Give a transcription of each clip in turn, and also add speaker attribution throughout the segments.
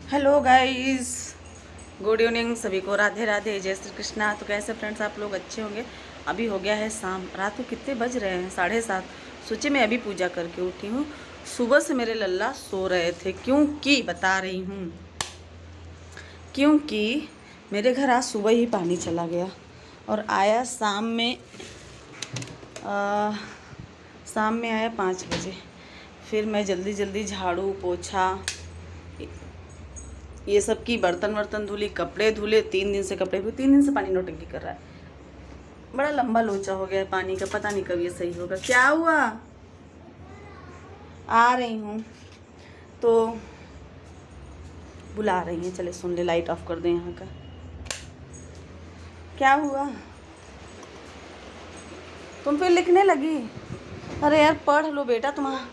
Speaker 1: Hello guys, good evening सभी को। राधे राधे, जय श्री कृष्णा। तो कैसे फ्रेंड्स, आप लोग अच्छे होंगे। अभी हो गया है शाम, रात को कितने बज रहे हैं, 7:30। सोचे मैं अभी पूजा करके उठी हूँ। सुबह से मेरे लल्ला सो रहे थे, क्योंकि बता रही हूँ, क्योंकि मेरे घर आज सुबह ही पानी चला गया और आया शाम में आया 5 बजे। फिर मैं जल्दी जल्दी झाड़ू पोछा ये सब की, बर्तन वर्तन धुली, कपड़े धुले। 3 दिन से कपड़े धुले, 3 दिन से पानी नौटंकी कर रहा है। बड़ा लंबा लोचा हो गया है पानी का, पता नहीं कब ये सही होगा। क्या हुआ? आ रही हूँ तो बुला रही है, चले सुन ले। लाइट ऑफ कर दें यहाँ का। क्या हुआ? तुम फिर लिखने लगी? अरे यार पढ़ लो बेटा तुम्हारा।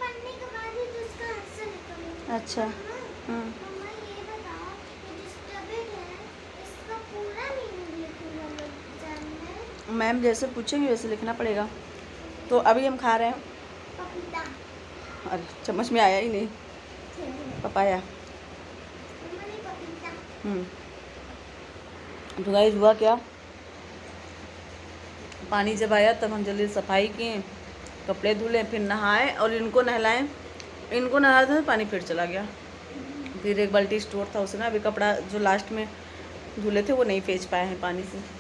Speaker 1: अच्छा मैम जैसे पूछेंगे वैसे लिखना पड़ेगा। तो अभी हम खा रहे हैं पपीता। अरे चम्मच में आया ही नहीं, पपाया। तो गाइस हुआ क्या, पानी जब आया तब हम जल्दी सफाई किए, कपड़े धुले, फिर नहाए और इनको नहलाएं। इनको नहलाते था पानी फिर चला गया। फिर एक बाल्टी स्टोर था उसमें, अभी कपड़ा जो लास्ट में धुले थे वो नहीं फेंच पाए हैं पानी से।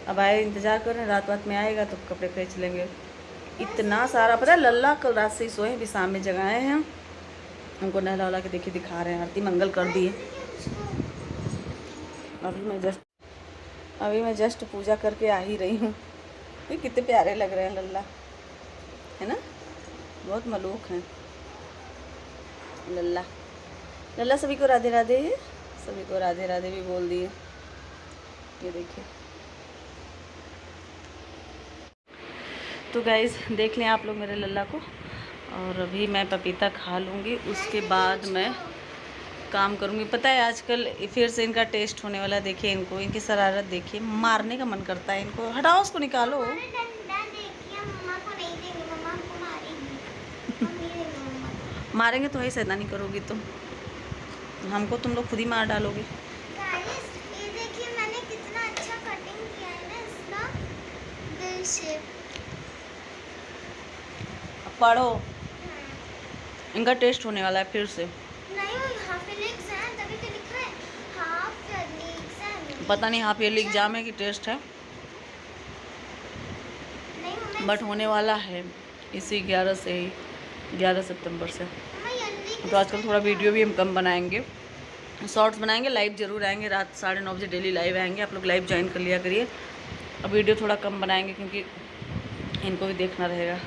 Speaker 1: अब आए, इंतज़ार कर रहे हैं, रात में आएगा तो कपड़े फेंच लेंगे। इतना सारा, पता है लल्ला कल रात से ही सोए, अभी शाम में जगाए हैं उनको नहला वला के। देखिए दिखा रहे हैं, आरती मंगल कर दिए। अभी मैं जस्ट पूजा करके आ ही रही हूँ। ये कितने प्यारे लग रहे हैं लल्ला, है ना, बहुत मलूक हैं लल्ला। लल्ला सभी को राधे राधे, सभी को राधे राधे भी बोल दिए। ये देखिए। तो गाइज़ देख लें आप लोग मेरे लल्ला को। और अभी मैं पपीता खा लूँगी, उसके बाद मैं काम करूँगी। पता है आजकल फिर से इनका टेस्ट होने वाला। देखिए इनको, इनकी शरारत देखिए, मारने का मन करता है इनको। हटाओ उसको, निकालो। मारेंगे तो वही शैतानी करोगी तुम, हमको तुम लोग खुद ही मार डालोगे। पढ़ो, इनका टेस्ट होने वाला है फिर से। पता नहीं हाफ ईयरली एग्जाम है कि टेस्ट है, बट होने वाला है इसी 11 से ही, 11 सितंबर से। तो आजकल थोड़ा वीडियो भी हम कम बनाएंगे, शॉर्ट्स बनाएंगे। लाइव जरूर आएंगे, रात 9:30 बजे डेली लाइव आएंगे। आप लोग लाइव ज्वाइन कर लिया करिए। अब वीडियो थोड़ा कम बनाएंगे क्योंकि इनको भी देखना रहेगा।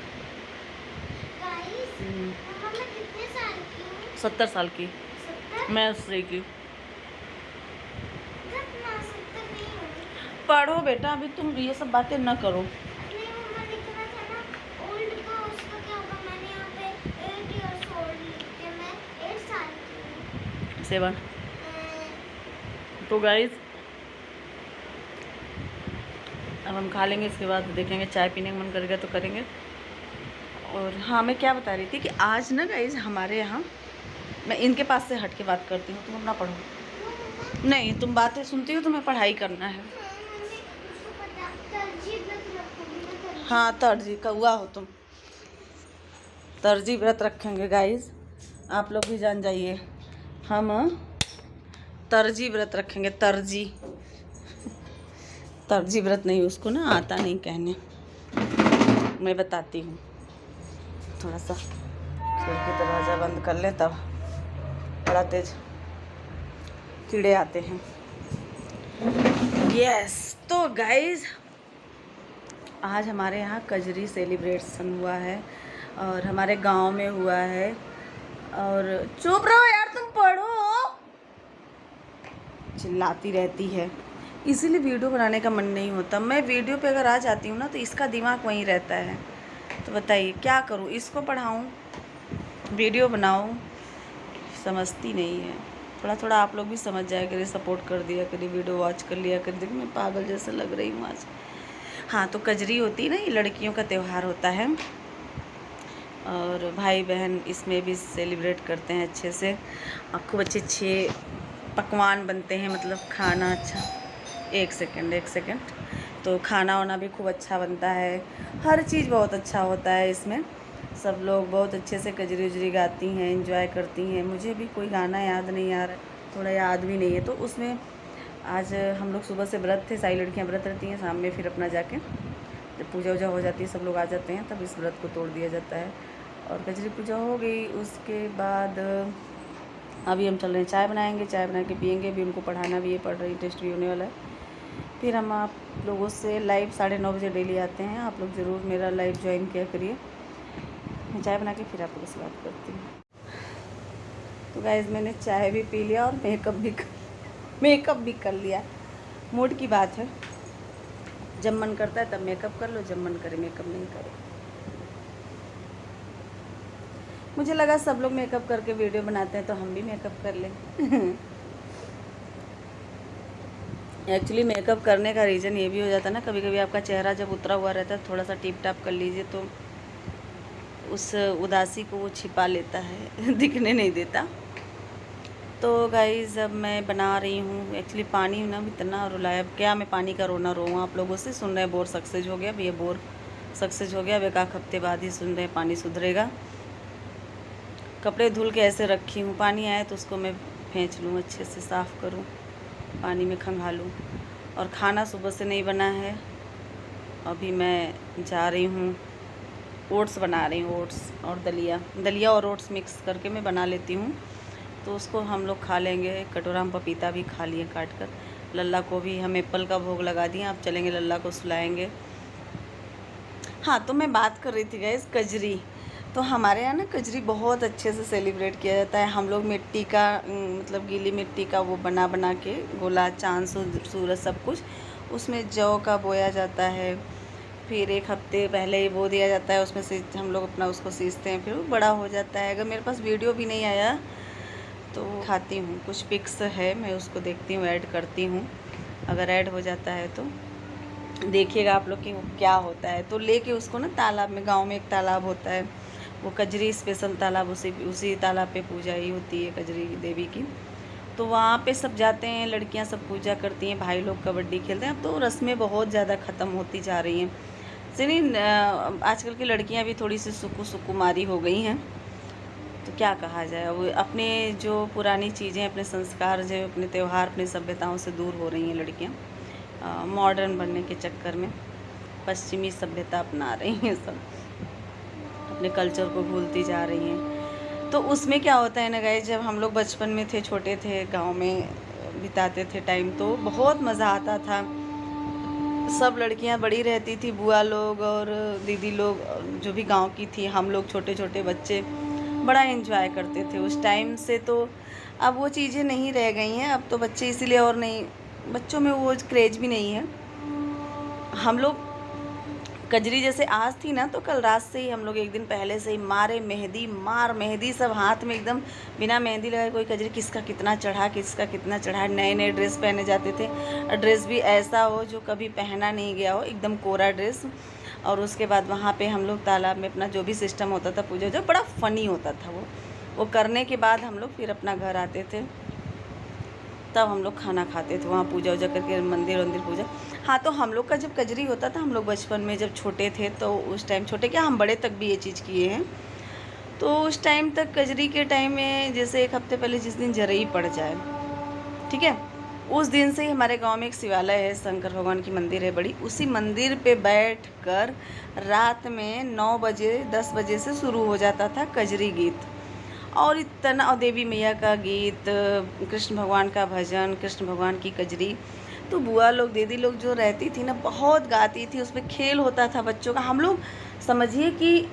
Speaker 1: 70 साल की, मैं 80 की। पढ़ो बेटा, अभी तुम ये सब बातें न करो। 7। तो गाइस अब हम खा लेंगे, इसके बाद देखेंगे, चाय पीने का मन करेगा तो करेंगे। और हाँ, मैं क्या बता रही थी कि आज ना गाइस हमारे यहाँ, मैं इनके पास से हट के बात करती हूँ, तुम अपना पढ़ो। नहीं, तुम बातें सुनती हो, तुम्हें पढ़ाई करना है। हाँ तर्जी कौआ हो तुम। तर्जी व्रत रखेंगे गाइस, आप लोग भी जान जाइए। हम तर्जी व्रत रखेंगे, तर्जी। तर्जी व्रत नहीं, उसको ना आता नहीं कहने, मैं बताती हूँ। थोड़ा सा खिड़की दरवाज़ा बंद कर ले, तब बड़ा तेज कीड़े आते हैं। यस। तो गाइस आज हमारे यहाँ कजरी सेलिब्रेशन हुआ है और हमारे गांव में हुआ है। और चुप रहो यार, तुम पढ़ो, चिल्लाती रहती है, इसीलिए वीडियो बनाने का मन नहीं होता। मैं वीडियो पे अगर आ जाती हूँ ना तो इसका दिमाग वहीं रहता है। तो बताइए क्या करूँ, इसको पढ़ाऊँ, वीडियो बनाऊँ, समझती नहीं है। थोड़ा थोड़ा आप लोग भी समझ जाया करिए, सपोर्ट कर दिया करिए, वीडियो वॉच कर लिया करिए। देखिए मैं पागल जैसे लग रही हूँ आज। हाँ, तो कजरी होती है ना, ये लड़कियों का त्यौहार होता है। और भाई बहन इसमें भी सेलिब्रेट करते हैं अच्छे से, और खूब अच्छे पकवान बनते हैं, मतलब खाना अच्छा। एक सेकंड। तो खाना वाना भी खूब अच्छा बनता है, हर चीज़ बहुत अच्छा होता है इसमें। सब लोग बहुत अच्छे से कजरी उजरी गाती हैं, एंजॉय करती हैं। मुझे भी कोई गाना याद नहीं आ रहा, थोड़ा याद भी नहीं है। तो उसमें आज हम लोग सुबह से व्रत थे, सारी लड़कियां व्रत रहती हैं, शाम में फिर अपना जाके जब पूजा वूजा हो जाती है, सब लोग आ जाते हैं, तब इस व्रत को तोड़ दिया जाता है। और कजरी पूजा हो गई, उसके बाद अभी हम चल रहे हैं, चाय बनाएंगे, चाय बना के पियेंगे। अभी उनको पढ़ाना भी है, पढ़ रही, टेस्ट भी होने वाला है। फिर हम आप लोगों से लाइव 9:30 बजे डेली आते हैं, आप लोग ज़रूर मेरा लाइव ज्वाइन किया करिए। मैं चाय बना के फिर आप लोगों से बात करती हूँ। तो गाइस मैंने चाय भी पी लिया और मेकअप भी कर लिया। मूड की बात है, जब मन करता है तब मेकअप कर लो, जब मन करे मेकअप नहीं करे। मुझे लगा सब लोग मेकअप करके वीडियो बनाते हैं तो हम भी मेकअप कर लें। एक्चुअली मेकअप करने का रीज़न ये भी हो जाता है ना, कभी कभी आपका चेहरा जब उतरा हुआ रहता है, थोड़ा सा टिप टाप कर लीजिए तो उस उदासी को वो छिपा लेता है, दिखने नहीं देता। तो गाइज़ अब मैं बना रही हूँ। एक्चुअली पानी ना इतना रुलाया, अब क्या मैं पानी का रोना रोऊँ। आप लोगों से सुन रहे हैं बोर सक्सेस हो गया, अब ये बोर सक्सेस हो गया। अब 1 हफ्ते बाद ही सुन रहे हैं पानी सुधरेगा। कपड़े धुल के ऐसे रखी हूँ, पानी आए तो उसको मैं फेंच लूँ, अच्छे से साफ़ करूँ, पानी में खंगालूँ। और खाना सुबह से नहीं बना है, अभी मैं जा रही हूँ, ओट्स बना रही हूँ। ओट्स और दलिया और ओट्स मिक्स करके मैं बना लेती हूँ, तो उसको हम लोग खा लेंगे। कटोरा में पपीता भी खा लिए काट कर। लल्ला को भी हम एप्पल का भोग लगा दिए, अब चलेंगे लल्ला को सुलाएंगे। हाँ, तो मैं बात कर रही थी गाइस कजरी। तो हमारे यहाँ ना कजरी बहुत अच्छे से सेलिब्रेट किया जाता है। हम लोग मिट्टी का मतलब गीली मिट्टी का वो बना के गोला, चाँद, सूरज सब कुछ उसमें जौ का बोया जाता है। फिर 1 हफ्ते पहले ही बो दिया जाता है, उसमें से हम लोग अपना उसको सींचते हैं, फिर वो बड़ा हो जाता है। अगर मेरे पास वीडियो भी नहीं आया तो खाती हूँ, कुछ पिक्स है, मैं उसको देखती हूँ, ऐड करती हूँ। अगर ऐड हो जाता है तो देखिएगा आप लोग कि वो क्या होता है। तो लेके उसको ना तालाब में, गांव में एक तालाब होता है, वो कजरी स्पेशल तालाब, उसी तालाब पे पूजा ही होती है कजरी देवी की। तो वहाँ पे सब जाते हैं, लड़कियाँ सब पूजा करती हैं, भाई लोग कबड्डी खेलते हैं। अब तो रस्में बहुत ज़्यादा ख़त्म होती जा रही हैं। सुनिए, आजकल की लड़कियाँ भी थोड़ी सी सुकुमारी हो गई हैं, तो क्या कहा जाए। वो अपने जो पुरानी चीज़ें, अपने संस्कार, जो अपने त्यौहार, अपनी सभ्यताओं से दूर हो रही हैं लड़कियाँ। मॉडर्न बनने के चक्कर में पश्चिमी सभ्यता अपना रही हैं, सब अपने कल्चर को भूलती जा रही हैं। तो उसमें क्या होता है ना गाइस, जब हम लोग बचपन में थे, छोटे थे, गांव में बिताते थे टाइम, तो बहुत मज़ा आता था। सब लड़कियां बड़ी रहती थी, बुआ लोग और दीदी लोग जो भी गांव की थी, हम लोग छोटे छोटे बच्चे बड़ा एंजॉय करते थे उस टाइम से। तो अब वो चीज़ें नहीं रह गई हैं, अब तो बच्चे इसीलिए, और नहीं, बच्चों में वो क्रेज भी नहीं है। हम लोग कजरी जैसे आज थी ना, तो कल रात से ही हम लोग 1 दिन पहले से ही मेहंदी सब हाथ में, एकदम बिना मेहंदी लगाए कोई कजरी किसका कितना चढ़ा, नए नए ड्रेस पहने जाते थे। ड्रेस भी ऐसा हो जो कभी पहना नहीं गया हो, एकदम कोरा ड्रेस। और उसके बाद वहाँ पे हम लोग तालाब में अपना जो भी सिस्टम होता था पूजा, जो बड़ा फ़नी होता था वो करने के बाद हम लोग फिर अपना घर आते थे, तब हम लोग खाना खाते थे वहाँ पूजा वूजा करके, मंदिर पूजा। हाँ, तो हम लोग का जब कजरी होता था, हम लोग बचपन में जब छोटे थे, तो उस टाइम, छोटे क्या, हम बड़े तक भी ये चीज़ किए हैं। तो उस टाइम तक कजरी के टाइम में, जैसे 1 हफ्ते पहले जिस दिन जरई पड़ जाए, ठीक है, उस दिन से ही हमारे गांव में एक शिवालय है, शंकर भगवान की मंदिर है बड़ी, उसी मंदिर पे बैठ कर रात में 9 बजे 10 बजे से शुरू हो जाता था कजरी गीत। और इतना, और देवी मैया का गीत, कृष्ण भगवान का भजन, कृष्ण भगवान की कजरी। तो बुआ लोग, दीदी लोग जो रहती थी ना, बहुत गाती थी, उसमें खेल होता था बच्चों का। हम लोग समझिए कि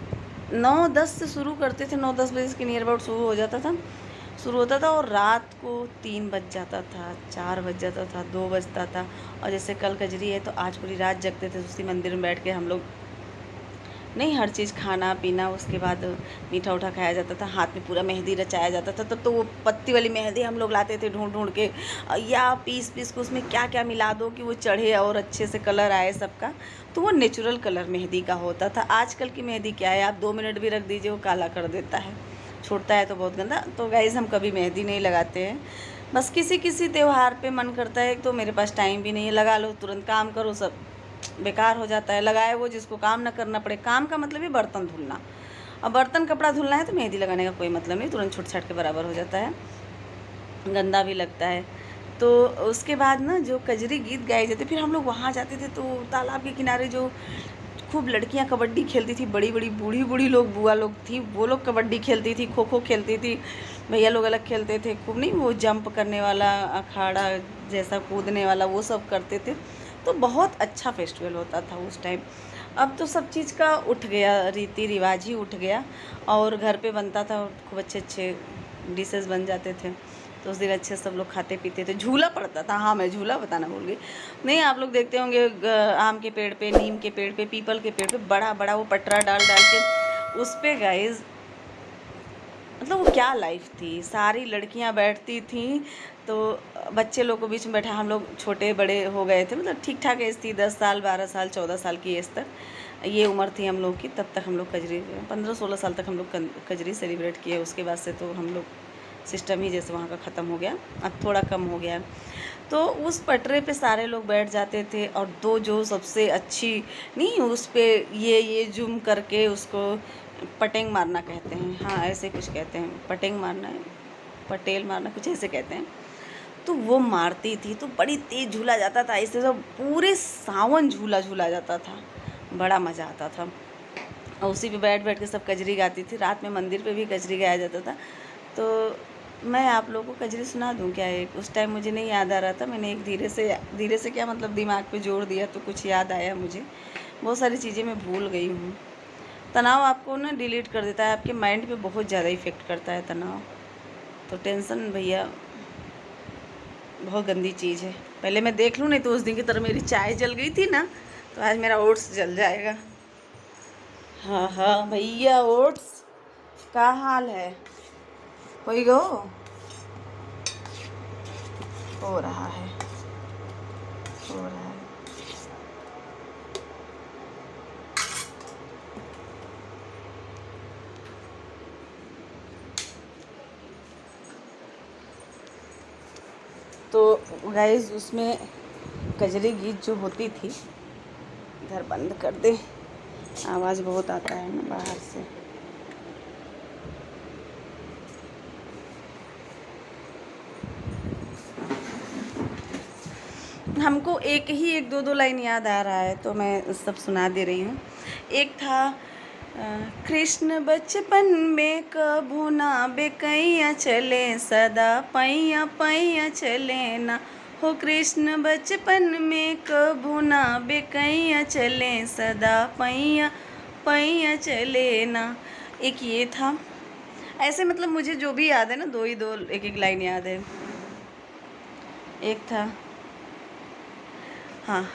Speaker 1: 9-10 से शुरू करते थे, 9-10 बजे के नियर अबाउट शुरू होता था, और रात को 3 बज जाता था, 4 बज जाता था, 2 बजता था। और जैसे कल कजरी है तो आज पूरी रात जगते थे, उसी मंदिर में बैठ के हम लोग नहीं, हर चीज़ खाना पीना, उसके बाद मीठा उठा खाया जाता था, हाथ में पूरा मेहंदी रचाया जाता था। तब तो वो पत्ती वाली मेहंदी हम लोग लाते थे ढूंढ ढूंढ के, या पीस पीस के उसमें क्या क्या मिला दो कि वो चढ़े और अच्छे से कलर आए सबका। तो वो नेचुरल कलर मेहंदी का होता था। आजकल की मेहंदी क्या है, आप 2 मिनट भी रख दीजिए वो काला कर देता है, छूटता है तो बहुत गंदा। तो गाइज़ हम कभी मेहंदी नहीं लगाते हैं, बस किसी किसी त्यौहार पे मन करता है। तो मेरे पास टाइम भी नहीं है, लगा लो तुरंत काम करो, सब बेकार हो जाता है। लगाए वो जिसको काम ना करना पड़े। काम का मतलब है बर्तन धुलना, अब बर्तन कपड़ा धुलना है तो मेहंदी लगाने का कोई मतलब नहीं, तुरंत छूट छाट के बराबर हो जाता है, गंदा भी लगता है। तो उसके बाद ना जो कजरी गीत गाए जाते, फिर हम लोग वहाँ जाते थे तो तालाब के किनारे जो खूब लड़कियां कबड्डी खेलती थी, बड़ी बड़ी बूढ़ी बूढ़ी लोग, बुआ लोग थी, वो लोग कबड्डी खेलती थी, खो खो खेलती थी, भैया लोग अलग खेलते थे खूब, नहीं वो जंप करने वाला, अखाड़ा जैसा कूदने वाला, वो सब करते थे। तो बहुत अच्छा फेस्टिवल होता था उस टाइम। अब तो सब चीज़ का उठ गया, रीति रिवाज ही उठ गया, और घर पे बनता था, खूब अच्छे अच्छे डिशेस बन जाते थे। तो उस दिन अच्छे सब लोग खाते पीते थे। झूला पड़ता था, हाँ मैं झूला बताना भूल गई। नहीं, आप लोग देखते होंगे आम के पेड़ पे, नीम के पेड़ पे, पीपल के पेड़ पे बड़ा बड़ा वो पटरा डाल डाल के उस पे गाइज, मतलब वो क्या लाइफ थी। सारी लड़कियां बैठती थीं, तो बच्चे लोग को बीच में बैठा, हम लोग छोटे बड़े हो गए थे, मतलब ठीक ठाक एज थी, 10 साल 12 साल 14 साल की एज तक ये उम्र थी हम लोग की। तब तक हम लोग कजरी 15-16 साल तक हम लोग कजरी सेलिब्रेट किए। उसके बाद से तो हम लोग सिस्टम ही जैसे वहाँ का ख़त्म हो गया, अब थोड़ा कम हो गया। तो उस पटरे पे सारे लोग बैठ जाते थे, और दो जो सबसे अच्छी, नहीं उस पे ये जूम करके उसको पटेंग मारना कहते हैं, हाँ ऐसे कुछ कहते हैं, पटेंग मारना है, पटेल मारना कुछ ऐसे कहते हैं। तो वो मारती थी तो बड़ी तेज़ झूला जाता था, ऐसे सब पूरे सावन झूला झूला जाता था, बड़ा मज़ा आता था। और उसी पे बैठ बैठ के सब कजरी गाती थी। रात में मंदिर पे भी कजरी गाया जाता था। तो मैं आप लोगों को कजरी सुना दूं क्या? एक उस टाइम मुझे नहीं याद आ रहा था, मैंने एक धीरे से क्या मतलब दिमाग पे जोर दिया तो कुछ याद आया मुझे। बहुत सारी चीज़ें मैं भूल गई हूँ। तनाव आपको ना डिलीट कर देता है, आपके माइंड पे बहुत ज़्यादा इफ़ेक्ट करता है तनाव। तो टेंशन भैया बहुत गंदी चीज़ है। पहले मैं देख लूँ, नहीं तो उस दिन की तरह मेरी चाय जल गई थी ना, तो आज मेरा ओट्स जल जाएगा। हाँ हाँ भैया, ओट्स का हाल है? कोई गो हो रहा है, हो रहा है। तो गाइस उसमें कजरी गीत जो होती थी, इधर बंद कर दे, आवाज़ बहुत आता है ना बाहर से। हमको एक ही 1-2 लाइन याद आ रहा है तो मैं सब सुना दे रही हूँ। एक था कृष्ण बचपन में कभू ना बेकैया चले, सदा पैया पैया चले ना, हो कृष्ण बचपन में कभू ना बेकैया चले, सदा पैया पैया चले ना। एक ये था, ऐसे मतलब मुझे जो भी याद है ना, दो एक लाइन याद है। एक था, हाँ,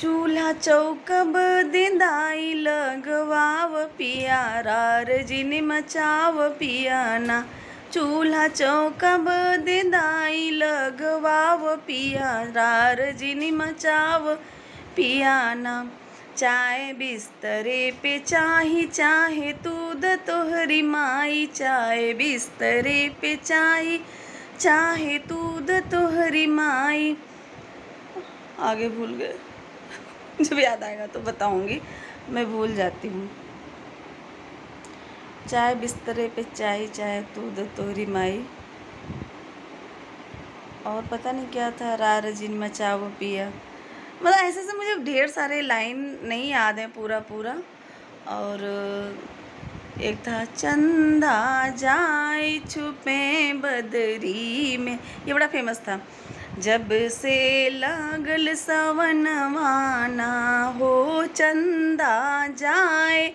Speaker 1: चूल्हा चौका बदिंदाई लगवाव पिया, रार जिन मचाव पिया ना, चूल्हा चौका बदिंदाई लगवाव पिया, रार जिन मचाव पिया ना, चाय बिस्तरे पे चाहे दूध तोहरी माई, चाय बिस्तरे पे चाहे दूध तोहरी माई। आगे भूल गए, जब याद आएगा तो बताऊंगी, मैं भूल जाती हूँ। चाय बिस्तरे पे चाहे दूध तोहरी माई, और पता नहीं क्या था, रार जिन मचाओ पिया। मतलब ऐसे से मुझे ढेर सारे लाइन नहीं याद है पूरा। और एक था, चंदा जाए छुपे बदरी में, ये बड़ा फेमस था। जब से लागल सवनवाना हो, चंदा जाए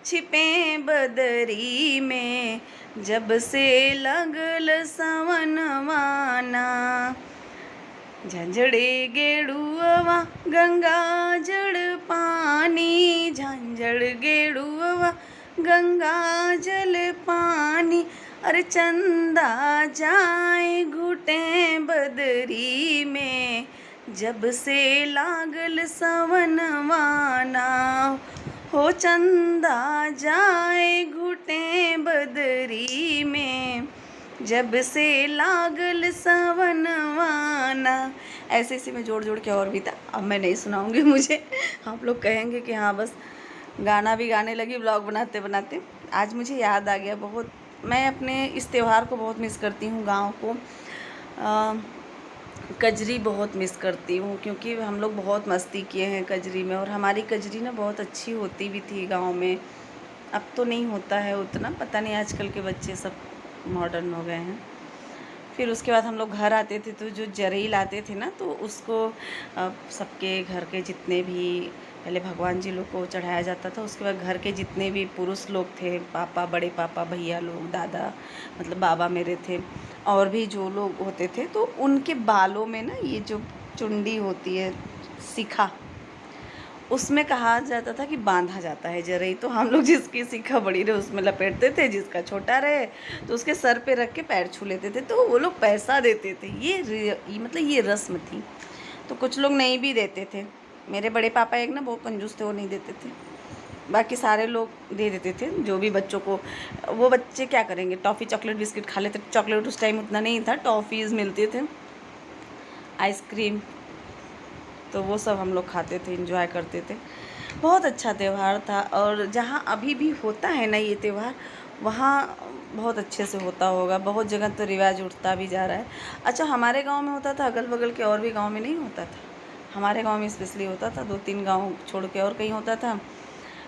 Speaker 1: छिपे बदरी में, जब से लगल सवनवाना, झंझड़े गेड़ुआ गंगा जड़ पानी, झांझड़ गेड़ुआ गंगा जल पानी, अरे चंदा जाए घुटे बदरी में, जब से लागल सवनवाना हो चंदा जाए घुटे बदरी में, जब से लागल सवनवाना। ऐसे ऐसे में जोड़ जोड़ के और भी था, अब मैं नहीं सुनाऊंगी, मुझे आप लोग कहेंगे कि हाँ बस गाना भी गाने लगी ब्लॉग बनाते बनाते। आज मुझे याद आ गया बहुत, मैं अपने इस त्यौहार को बहुत मिस करती हूँ, गाँव को, कजरी बहुत मिस करती हूँ, क्योंकि हम लोग बहुत मस्ती किए हैं कजरी में, और हमारी कजरी ना बहुत अच्छी होती भी थी गांव में। अब तो नहीं होता है उतना, पता नहीं आजकल के बच्चे सब मॉडर्न हो गए हैं। फिर उसके बाद हम लोग घर आते थे तो जो जरई लाते थे ना, तो उसको सबके घर के जितने भी, पहले भगवान जी लोग को चढ़ाया जाता था, उसके बाद घर के जितने भी पुरुष लोग थे, पापा, बड़े पापा, भैया लोग, दादा मतलब बाबा मेरे थे, और भी जो लोग होते थे, तो उनके बालों में ना ये जो चुंडी होती है, शिखा, उसमें कहा जाता था कि बांधा जाता है जरई। तो हम लोग जिसकी शिखा बड़ी रहे उसमें लपेटते थे, जिसका छोटा रहे तो उसके सर पे रख के पैर छू लेते थे, तो वो लोग पैसा देते थे। ये मतलब ये रस्म थी। तो कुछ लोग नहीं भी देते थे। मेरे बड़े पापा एक ना बहुत कंजूस थे, वो नहीं देते थे, बाकी सारे लोग दे देते थे जो भी बच्चों को। वो बच्चे क्या करेंगे, टॉफ़ी चॉकलेट बिस्किट खा लेते। चॉकलेट उस टाइम उतना नहीं था, टॉफ़ीज़ मिलते थे, आइसक्रीम, तो वो सब हम लोग खाते थे, एंजॉय करते थे। बहुत अच्छा त्यौहार था। और जहाँ अभी भी होता है ना ये त्यौहार, वहाँ बहुत अच्छे से होता होगा। बहुत जगह तो रिवाज उठता भी जा रहा है। अच्छा, हमारे गांव में होता था, अगल बगल के और भी गांव में नहीं होता था, हमारे गांव में स्पेशली होता था। 2-3 गांव छोड़ के और कहीं होता था,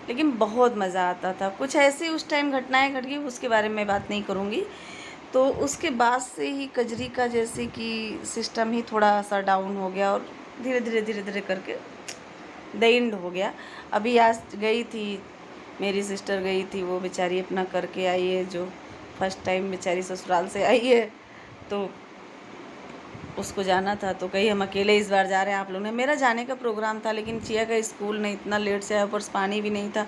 Speaker 1: लेकिन बहुत मज़ा आता था। कुछ ऐसी उस टाइम घटनाएं घट गई, उसके बारे में बात नहीं करूँगी। तो उसके बाद से ही कजरी का जैसे कि सिस्टम ही थोड़ा सा डाउन हो गया, और धीरे धीरे करके द एंड हो गया। अभी आज गई थी, मेरी सिस्टर गई थी, वो बेचारी अपना करके आई है, जो फर्स्ट टाइम बेचारी ससुराल से आई है, तो उसको जाना था। तो कहीं हम अकेले इस बार जा रहे हैं आप लोग ने। मेरा जाने का प्रोग्राम था, लेकिन चिया का स्कूल नहीं, इतना लेट से आया, ऊपर पानी भी नहीं था,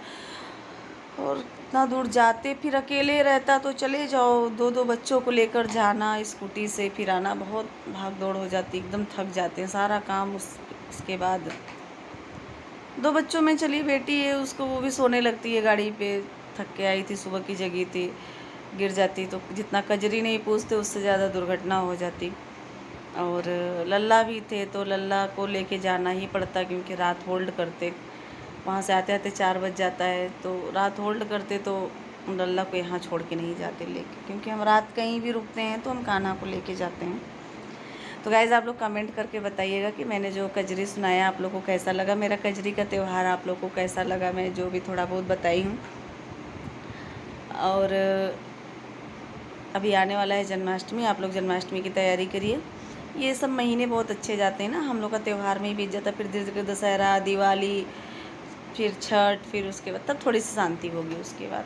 Speaker 1: और इतना दूर जाते फिर अकेले रहता तो चले जाओ, 2-2 बच्चों को लेकर जाना स्कूटी से, फिर आना, बहुत भाग दौड़ हो जाती, एकदम थक जाते हैं सारा काम। उसके बाद 2 बच्चों में चली बेटी है, उसको वो भी सोने लगती है गाड़ी पे, थक के आई थी, सुबह की जगी थी, गिर जाती तो जितना कजरी नहीं पूछते उससे ज़्यादा दुर्घटना हो जाती। और लल्ला भी थे, तो लल्ला को लेके जाना ही पड़ता, क्योंकि रात होल्ड करते, वहाँ से आते आते 4 बज जाता है, तो रात होल्ड करते, तो लल्ला को यहाँ छोड़ के नहीं जाते लेके, क्योंकि हम रात कहीं भी रुकते हैं तो हम कान्हा को लेके जाते हैं। तो गाइज़ आप लोग कमेंट करके बताइएगा कि मैंने जो कजरी सुनाया आप लोगों को कैसा लगा, मेरा कजरी का त्यौहार आप लोगों को कैसा लगा, मैं जो भी थोड़ा बहुत बताई हूँ। और अभी आने वाला है जन्माष्टमी, आप लोग जन्माष्टमी की तैयारी करिए। ये सब महीने बहुत अच्छे जाते हैं ना, हम लोग का त्यौहार में ही बीत जाता, फिर धीरे धीरे दशहरा, दिवाली, फिर छठ, फिर उसके बाद तब थोड़ी सी शांति होगी उसके बाद।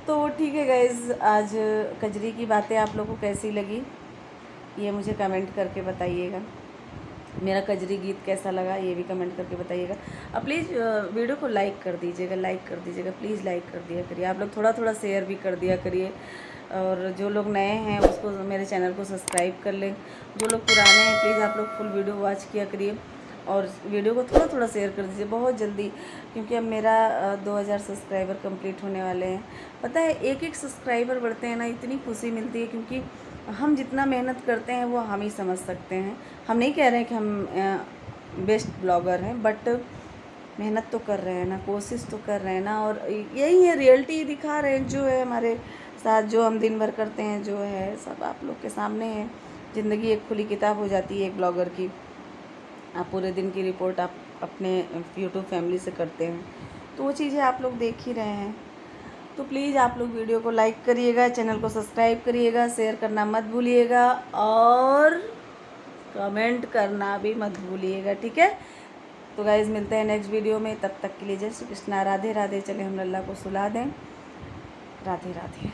Speaker 1: तो ठीक है गाइज़, आज कजरी की बातें आप लोगों को कैसी लगी ये मुझे कमेंट करके बताइएगा। मेरा कजरी गीत कैसा लगा ये भी कमेंट करके बताइएगा। अब प्लीज़ वीडियो को लाइक कर दीजिएगा, प्लीज़ लाइक कर दिया करिए। आप लोग थोड़ा थोड़ा शेयर भी कर दिया करिए, और जो लोग नए हैं उसको मेरे चैनल को सब्सक्राइब कर लें। जो लोग पुराने हैं प्लीज़ आप लोग फुल वीडियो वॉच किया करिए, और वीडियो को थोड़ा थोड़ा शेयर कर दीजिए बहुत जल्दी, क्योंकि अब मेरा 2000 सब्सक्राइबर कंप्लीट होने वाले हैं। पता है, एक सब्सक्राइबर बढ़ते हैं ना, इतनी खुशी मिलती है, क्योंकि हम जितना मेहनत करते हैं वो हम ही समझ सकते हैं। हम नहीं कह रहे हैं कि हम बेस्ट ब्लॉगर हैं, बट मेहनत तो कर रहे हैं ना, कोशिश तो कर रहे हैं ना, और यही है, रियलिटी दिखा रहे हैं जो है हमारे साथ, जो हम दिन भर करते हैं, जो है सब आप लोग के सामने है। ज़िंदगी एक खुली किताब हो जाती है एक ब्लॉगर की। आप पूरे दिन की रिपोर्ट आप अपने यूट्यूब फैमिली से करते हैं, तो वो चीज़ें आप लोग देख ही रहे हैं। तो प्लीज़ आप लोग वीडियो को लाइक करिएगा, चैनल को सब्सक्राइब करिएगा, शेयर करना मत भूलिएगा, और कमेंट करना भी मत भूलिएगा, ठीक है। तो गाइज़ मिलते हैं नेक्स्ट वीडियो में, तब तक के लिए जय श्री कृष्णा, राधे राधे। चले हम लल्ला को सुला दें, राधे राधे।